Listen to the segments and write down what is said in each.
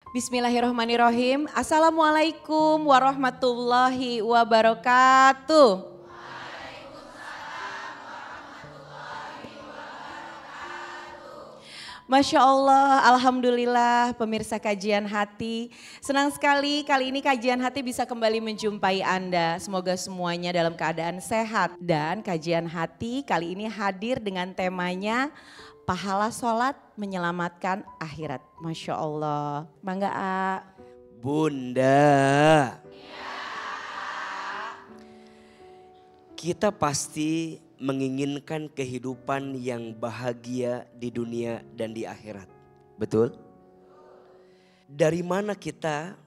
Bismillahirrahmanirrahim. Assalamualaikum warahmatullahi wabarakatuh. Masya Allah, Alhamdulillah pemirsa kajian hati. Senang sekali kali ini kajian hati bisa kembali menjumpai Anda. Semoga semuanya dalam keadaan sehat. Dan kajian hati kali ini hadir dengan temanya pahala sholat menyelamatkan akhirat. Masya Allah. Mangga A. Bunda, kita pasti menginginkan kehidupan yang bahagia di dunia dan di akhirat. Betul? Dari mana kita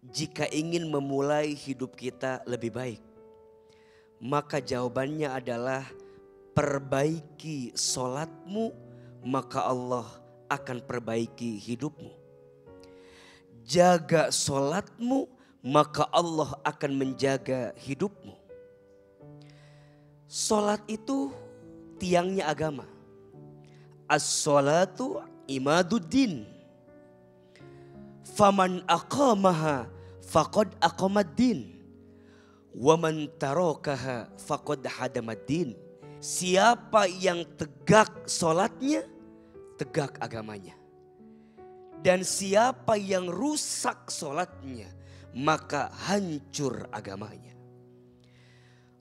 jika ingin memulai hidup kita lebih baik? Maka jawabannya adalah perbaiki sholatmu, maka Allah akan perbaiki hidupmu. Jaga sholatmu, maka Allah akan menjaga hidupmu. Sholat itu tiangnya agama. As-sholatu imaduddin. Faman aqamaha faqad aqamaddin. Waman tarakaha faqad hadamaddin. Siapa yang tegak sholatnya, tegak agamanya. Dan siapa yang rusak sholatnya, maka hancur agamanya.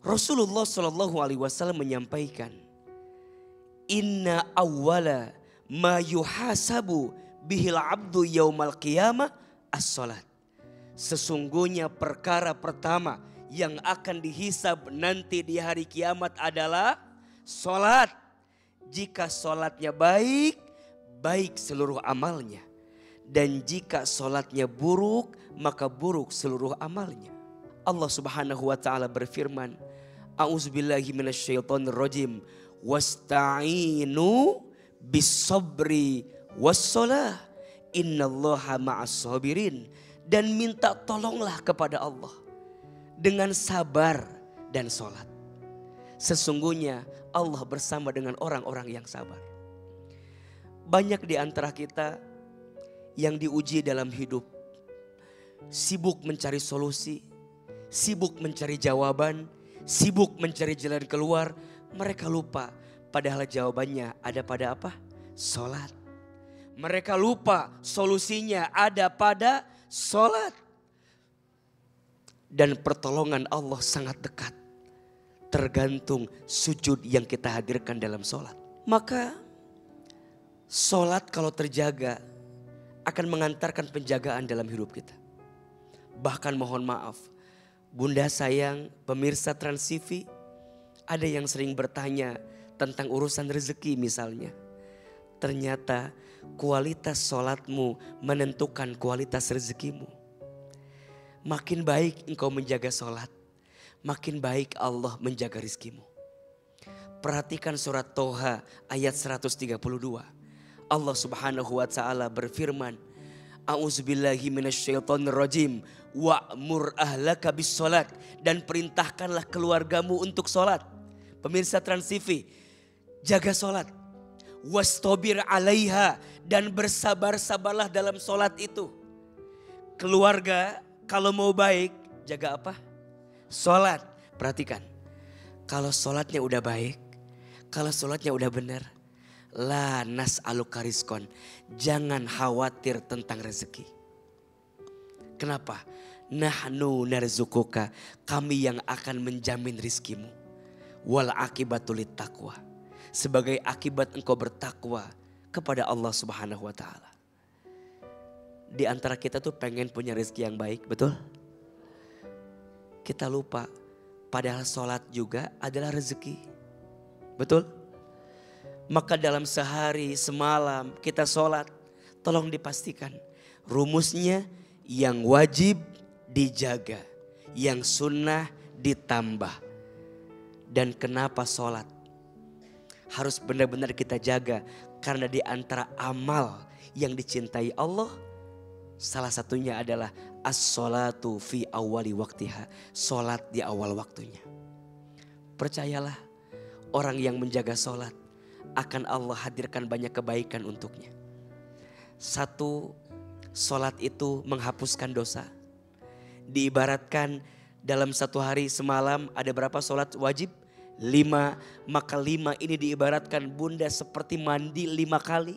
Rasulullah SAW menyampaikan, Inna awwala ma yuhasabu bihil abdu yaumal qiyamah as-salat. Sesungguhnya perkara pertama yang akan dihisab nanti di hari kiamat adalah salat. Jika salatnya baik, baik seluruh amalnya. Dan jika salatnya buruk, maka buruk seluruh amalnya. Allah Subhanahu wa taala berfirman, A'udzubillahi minasyaitonirrajim. Wasta'inu bis-sabri was-shalah. Innallaha ma'as-sabirin. Dan minta tolonglah kepada Allah dengan sabar dan salat. Sesungguhnya Allah bersama dengan orang-orang yang sabar. Banyak di antara kita yang diuji dalam hidup, sibuk mencari solusi, sibuk mencari jawaban, sibuk mencari jalan keluar. Mereka lupa padahal jawabannya ada pada apa? Salat. Mereka lupa solusinya ada pada salat. Dan pertolongan Allah sangat dekat. Tergantung sujud yang kita hadirkan dalam salat. Maka salat kalau terjaga akan mengantarkan penjagaan dalam hidup kita. Bahkan mohon maaf, Bunda sayang, pemirsa Trans TV, ada yang sering bertanya tentang urusan rezeki misalnya. Ternyata kualitas sholatmu menentukan kualitas rezekimu. Makin baik engkau menjaga sholat, makin baik Allah menjaga rizkimu. Perhatikan surat Toha ayat 132. Allah Subhanahu wa taala berfirman, A'udzubillahi minasyaitonirrajim. Wa'mur ahlaka bis-shalat. Dan perintahkanlah keluargamu untuk sholat. Pemirsa Trans TV, jaga sholat. Wastabir alaiha. Dan bersabar-sabarlah dalam sholat itu. Keluarga kalau mau baik, jaga apa? Sholat. Perhatikan, kalau sholatnya udah baik, kalau sholatnya udah benar, la nas'aluka rizqan. Jangan khawatir tentang rezeki. Kenapa? Nahnu narzukuka. Kami yang akan menjamin rizkimu. Wal akibatulit taqwa. Sebagai akibat engkau bertakwa kepada Allah Subhanahu wa taala. Di antara kita tuh pengen punya rezeki yang baik, betul? Kita lupa padahal sholat juga adalah rezeki. Betul? Maka dalam sehari semalam kita sholat, tolong dipastikan rumusnya yang wajib dijaga, yang sunnah ditambah. Dan kenapa sholat harus benar-benar kita jaga? Karena di antara amal yang dicintai Allah, salah satunya adalah as-sholatu fi awali waktiha. Sholat di awal waktunya. Percayalah, orang yang menjaga sholat akan Allah hadirkan banyak kebaikan untuknya. Satu, Sholat itu menghapuskan dosa. Diibaratkan dalam satu hari semalam ada berapa sholat wajib? 5. Maka 5 ini diibaratkan bunda seperti mandi 5 kali.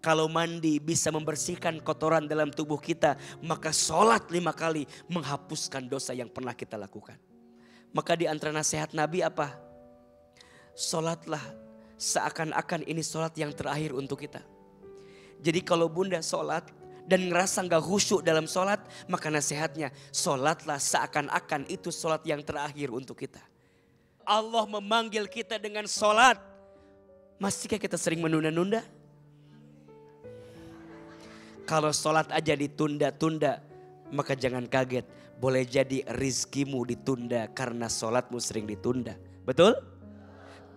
Kalau mandi bisa membersihkan kotoran dalam tubuh kita, maka sholat 5 kali menghapuskan dosa yang pernah kita lakukan. Maka di antara nasihat Nabi apa? Sholatlah seakan-akan ini sholat yang terakhir untuk kita. Jadi kalau bunda sholat dan ngerasa gak khusyuk dalam sholat, maka nasihatnya sholatlah seakan-akan itu sholat yang terakhir untuk kita. Allah memanggil kita dengan sholat. Masihkah kita sering menunda-nunda? Kalau sholat aja ditunda-tunda, maka jangan kaget. Boleh jadi rizkimu ditunda karena sholatmu sering ditunda. Betul?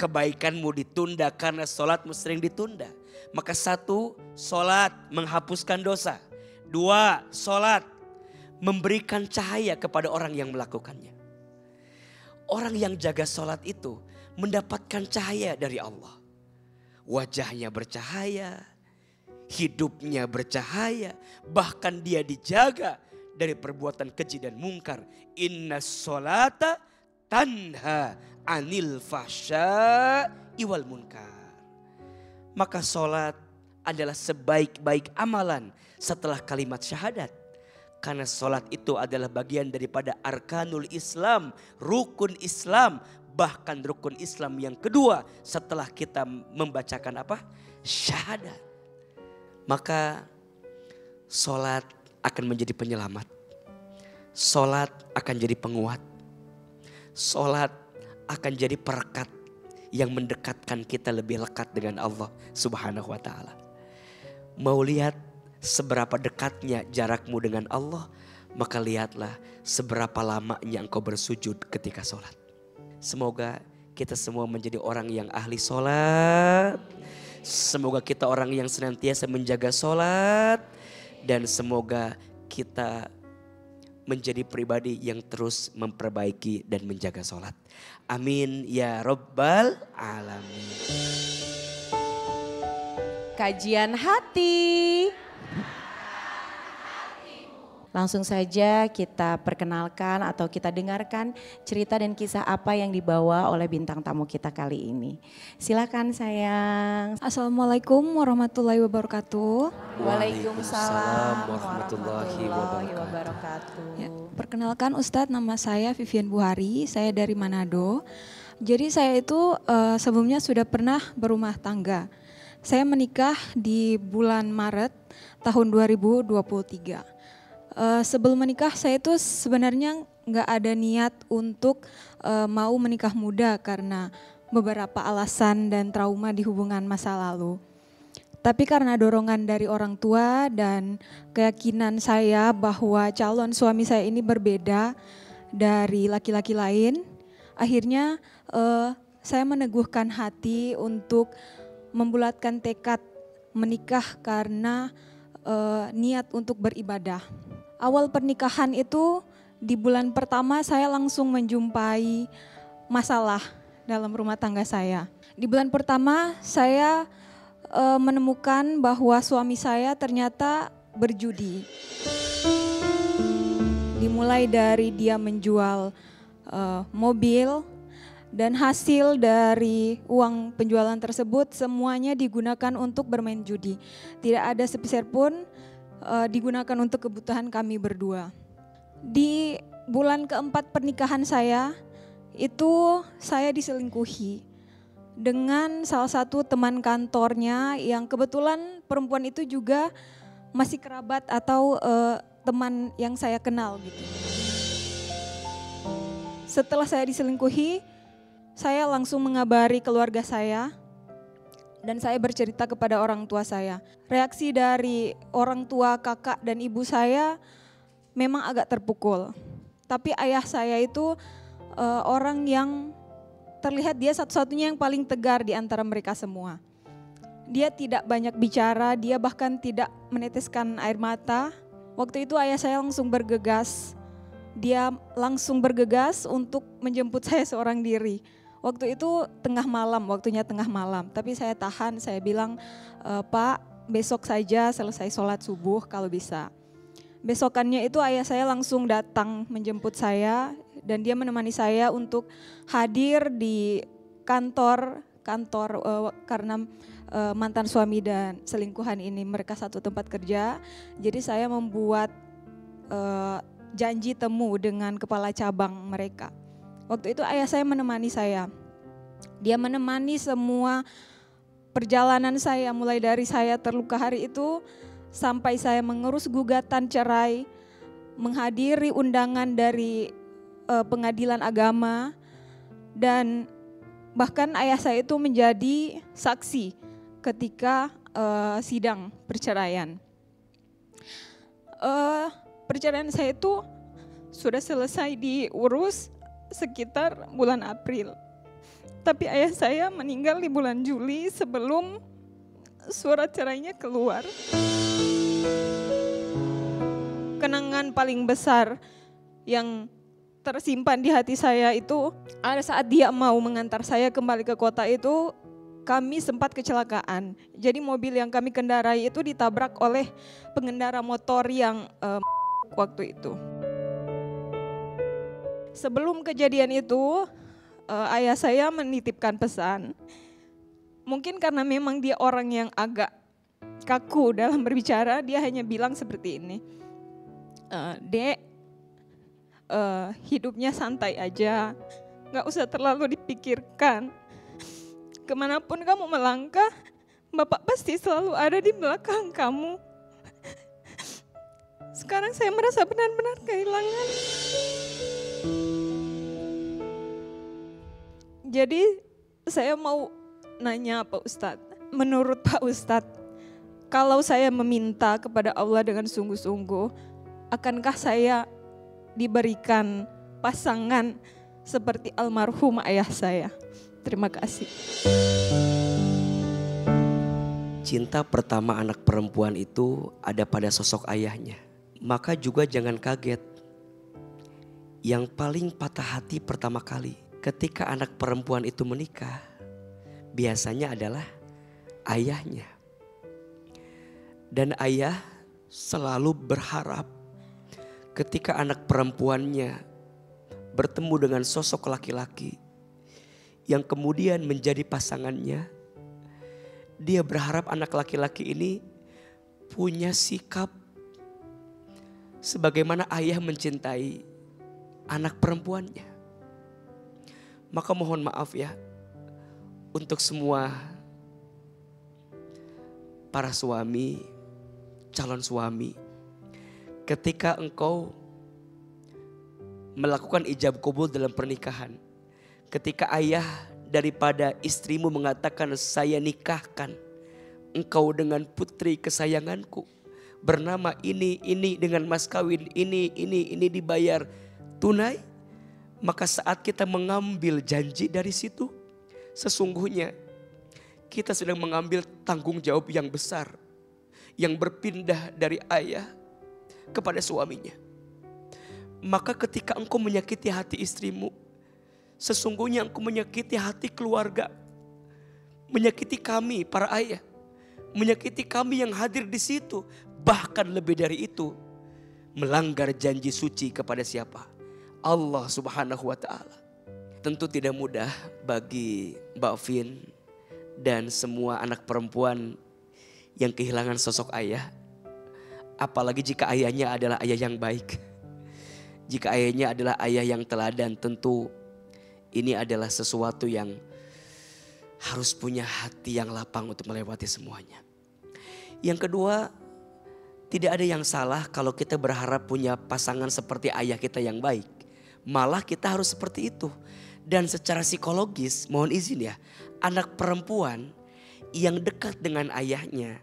Kebaikanmu ditunda karena sholatmu sering ditunda. Maka 1, sholat menghapuskan dosa. 2, sholat memberikan cahaya kepada orang yang melakukannya. Orang yang jaga sholat itu mendapatkan cahaya dari Allah. Wajahnya bercahaya, hidupnya bercahaya, bahkan dia dijaga dari perbuatan keji dan mungkar. Inna sholata tanha anil fahsya'i wal munkar. Maka sholat adalah sebaik-baik amalan setelah kalimat syahadat. Karena sholat itu adalah bagian daripada arkanul Islam, rukun Islam. Bahkan rukun Islam yang kedua setelah kita membacakan apa? Syahadat. Maka sholat akan menjadi penyelamat. Sholat akan jadi penguat. Sholat akan jadi perekat yang mendekatkan kita lebih lekat dengan Allah Subhanahu wa ta'ala. Mau lihat seberapa dekatnya jarakmu dengan Allah, maka lihatlah seberapa lamanya engkau bersujud ketika sholat. Semoga kita semua menjadi orang yang ahli sholat. Semoga kita orang yang senantiasa menjaga sholat. Dan semoga kita menjadi pribadi yang terus memperbaiki dan menjaga sholat. Amin ya Rabbal Alamin. Kajian hati. Langsung saja kita perkenalkan atau kita dengarkan cerita dan kisah apa yang dibawa oleh bintang tamu kita kali ini. Silakan sayang. Assalamualaikum warahmatullahi wabarakatuh. Waalaikumsalam warahmatullahi wabarakatuh. Ya, perkenalkan Ustadz, nama saya Vivian Buhari, saya dari Manado. Jadi saya itu sebelumnya sudah pernah berumah tangga. Saya menikah di bulan Maret tahun 2023. Sebelum menikah saya itu sebenarnya nggak ada niat untuk mau menikah muda karena beberapa alasan dan trauma di hubungan masa lalu. Tapi karena dorongan dari orang tua dan keyakinan saya bahwa calon suami saya ini berbeda dari laki-laki lain, akhirnya saya meneguhkan hati untuk membulatkan tekad menikah karena niat untuk beribadah. Awal pernikahan itu di bulan pertama saya langsung menjumpai masalah dalam rumah tangga saya. Di bulan pertama saya menemukan bahwa suami saya ternyata berjudi. Dimulai dari dia menjual mobil dan hasil dari uang penjualan tersebut semuanya digunakan untuk bermain judi. Tidak ada sepeser pun digunakan untuk kebutuhan kami berdua. Di bulan keempat pernikahan saya, itu saya diselingkuhi dengan salah satu teman kantornya yang kebetulan perempuan itu juga masih kerabat atau teman yang saya kenal gitu. Setelah saya diselingkuhi, saya langsung mengabari keluarga saya. Dan saya bercerita kepada orang tua saya. Reaksi dari orang tua, kakak dan ibu saya memang agak terpukul. Tapi ayah saya itu orang yang terlihat dia satu-satunya yang paling tegar di antara mereka semua. Dia tidak banyak bicara, dia bahkan tidak meneteskan air mata. Waktu itu ayah saya langsung bergegas. Dia langsung bergegas untuk menjemput saya seorang diri. Waktu itu tengah malam, waktunya tengah malam. Tapi saya tahan, saya bilang, Pak, besok saja selesai sholat subuh kalau bisa. Besokannya itu ayah saya langsung datang menjemput saya dan dia menemani saya untuk hadir di kantor karena mantan suami dan selingkuhan ini mereka satu tempat kerja. Jadi saya membuat janji temu dengan kepala cabang mereka. Waktu itu ayah saya menemani saya. Dia menemani semua perjalanan saya mulai dari saya terluka hari itu sampai saya mengurus gugatan cerai, menghadiri undangan dari pengadilan agama, dan bahkan ayah saya itu menjadi saksi ketika sidang perceraian. Perceraian saya itu sudah selesai diurus sekitar bulan April. Tapi ayah saya meninggal di bulan Juli sebelum surat cerainya keluar. Kenangan paling besar yang tersimpan di hati saya itu ada saat dia mau mengantar saya kembali ke kota itu, kami sempat kecelakaan. Jadi mobil yang kami kendarai itu ditabrak oleh pengendara motor yang waktu itu. Sebelum kejadian itu, ayah saya menitipkan pesan. Mungkin karena memang dia orang yang agak kaku dalam berbicara, dia hanya bilang seperti ini. Dek, hidupnya santai aja, gak usah terlalu dipikirkan. Kemanapun kamu melangkah, Bapak pasti selalu ada di belakang kamu. Sekarang saya merasa benar-benar kehilangan. Jadi saya mau nanya Pak Ustadz, menurut Pak Ustadz, kalau saya meminta kepada Allah dengan sungguh-sungguh, akankah saya diberikan pasangan seperti almarhum ayah saya? Terima kasih. Cinta pertama anak perempuan itu ada pada sosok ayahnya. Maka juga jangan kaget. Yang paling patah hati pertama kali ketika anak perempuan itu menikah, biasanya adalah ayahnya. Dan ayah selalu berharap ketika anak perempuannya bertemu dengan sosok laki-laki yang kemudian menjadi pasangannya, dia berharap anak laki-laki ini punya sikap sebagaimana ayah mencintai anak perempuannya. Maka mohon maaf ya untuk semua para suami, calon suami, ketika engkau melakukan ijab qabul dalam pernikahan, ketika ayah daripada istrimu mengatakan saya nikahkan engkau dengan putri kesayanganku bernama ini dengan mas kawin ini dibayar tunai, maka saat kita mengambil janji dari situ, sesungguhnya kita sedang mengambil tanggung jawab yang besar yang berpindah dari ayah kepada suaminya. Maka ketika engkau menyakiti hati istrimu, sesungguhnya engkau menyakiti hati keluarga, menyakiti kami para ayah, menyakiti kami yang hadir di situ. Bahkan lebih dari itu, melanggar janji suci kepada siapa? Allah Subhanahu wa Ta'ala. Tentu tidak mudah bagi Mbak Vin dan semua anak perempuan yang kehilangan sosok ayah. Apalagi jika ayahnya adalah ayah yang baik. Jika ayahnya adalah ayah yang teladan, tentu ini adalah sesuatu yang harus punya hati yang lapang untuk melewati semuanya. Yang kedua, tidak ada yang salah kalau kita berharap punya pasangan seperti ayah kita yang baik. Malah kita harus seperti itu. Dan secara psikologis, mohon izin ya, anak perempuan yang dekat dengan ayahnya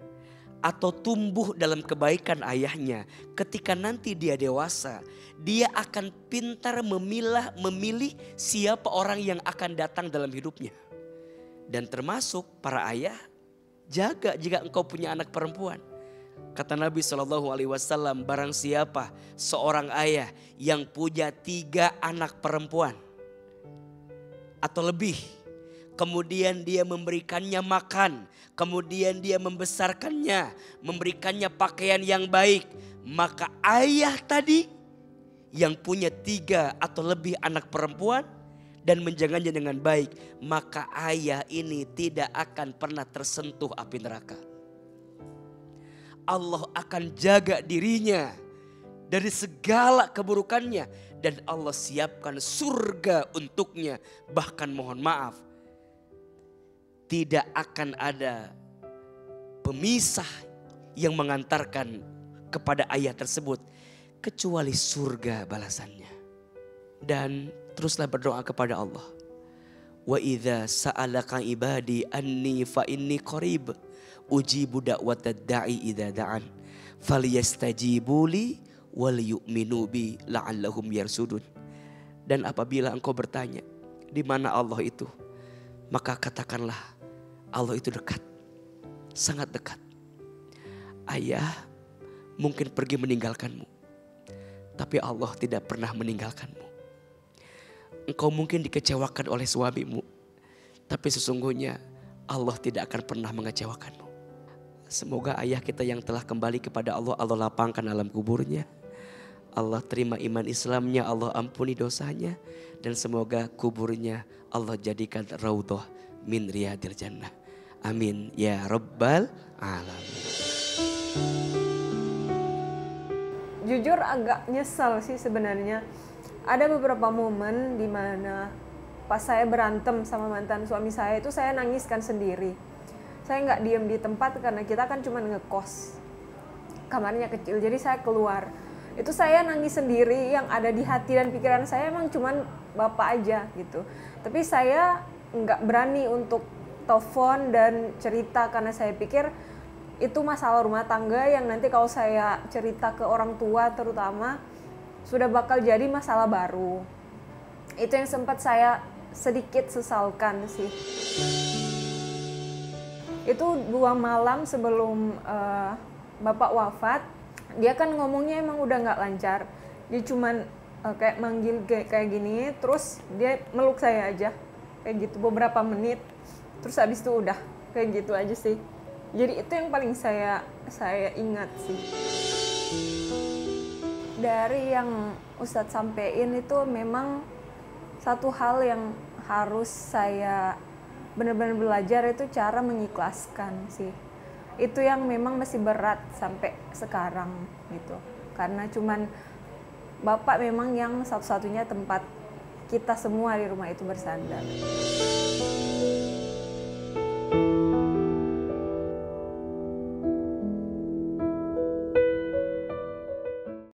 atau tumbuh dalam kebaikan ayahnya, ketika nanti dia dewasa, dia akan pintar memilih siapa orang yang akan datang dalam hidupnya. Dan termasuk para ayah, jaga jika engkau punya anak perempuan. Kata Nabi SAW, barang siapa seorang ayah yang punya 3 anak perempuan atau lebih, kemudian dia memberikannya makan, kemudian dia membesarkannya, memberikannya pakaian yang baik. Maka ayah tadi yang punya 3 atau lebih anak perempuan dan menjaganya dengan baik, maka ayah ini tidak akan pernah tersentuh api neraka. Allah akan jaga dirinya dari segala keburukannya dan Allah siapkan surga untuknya. Bahkan mohon maaf, tidak akan ada pemisah yang mengantarkan kepada ayah tersebut kecuali surga balasannya. Dan teruslah berdoa kepada Allah. Wa idza sa'alaka ibadi anni fa inni qarib ujibu da'watad da'i idza da'an falyastajibuli wal yu'minu bi la'allahum yarsudun. Dan apabila engkau bertanya di mana Allah itu, maka katakanlah Allah itu dekat, sangat dekat. Ayah mungkin pergi meninggalkanmu, tapi Allah tidak pernah meninggalkanmu. Engkau mungkin dikecewakan oleh suamimu, tapi sesungguhnya Allah tidak akan pernah mengecewakanmu. Semoga ayah kita yang telah kembali kepada Allah, Allah lapangkan alam kuburnya. Allah terima iman Islamnya, Allah ampuni dosanya. Dan semoga kuburnya Allah jadikan raudhah min riyadil jannah. Amin ya rabbal alamin. Jujur agak nyesal sih sebenarnya. Ada beberapa momen di mana pas saya berantem sama mantan suami saya itu saya nangiskan sendiri. Saya nggak diem di tempat karena kita kan cuma ngekos. Kamarnya kecil, jadi saya keluar. Itu saya nangis sendiri, yang ada di hati dan pikiran saya emang cuman bapak aja gitu. Tapi saya nggak berani untuk telepon dan cerita karena saya pikir itu masalah rumah tangga yang nanti kalau saya cerita ke orang tua terutama sudah bakal jadi masalah baru. Itu yang sempat saya sedikit sesalkan sih. Itu 2 malam sebelum bapak wafat, dia kan ngomongnya emang udah nggak lancar. Dia cuman kayak manggil kayak gini, terus dia meluk saya aja kayak gitu beberapa menit, terus habis itu udah kayak gitu aja sih. Jadi itu yang paling saya ingat sih. Dari yang Ustadz sampein itu memang satu hal yang harus saya benar-benar belajar, itu cara mengikhlaskan sih. Itu yang memang masih berat sampai sekarang gitu. Karena cuman bapak memang yang satu-satunya tempat kita semua di rumah itu bersandar.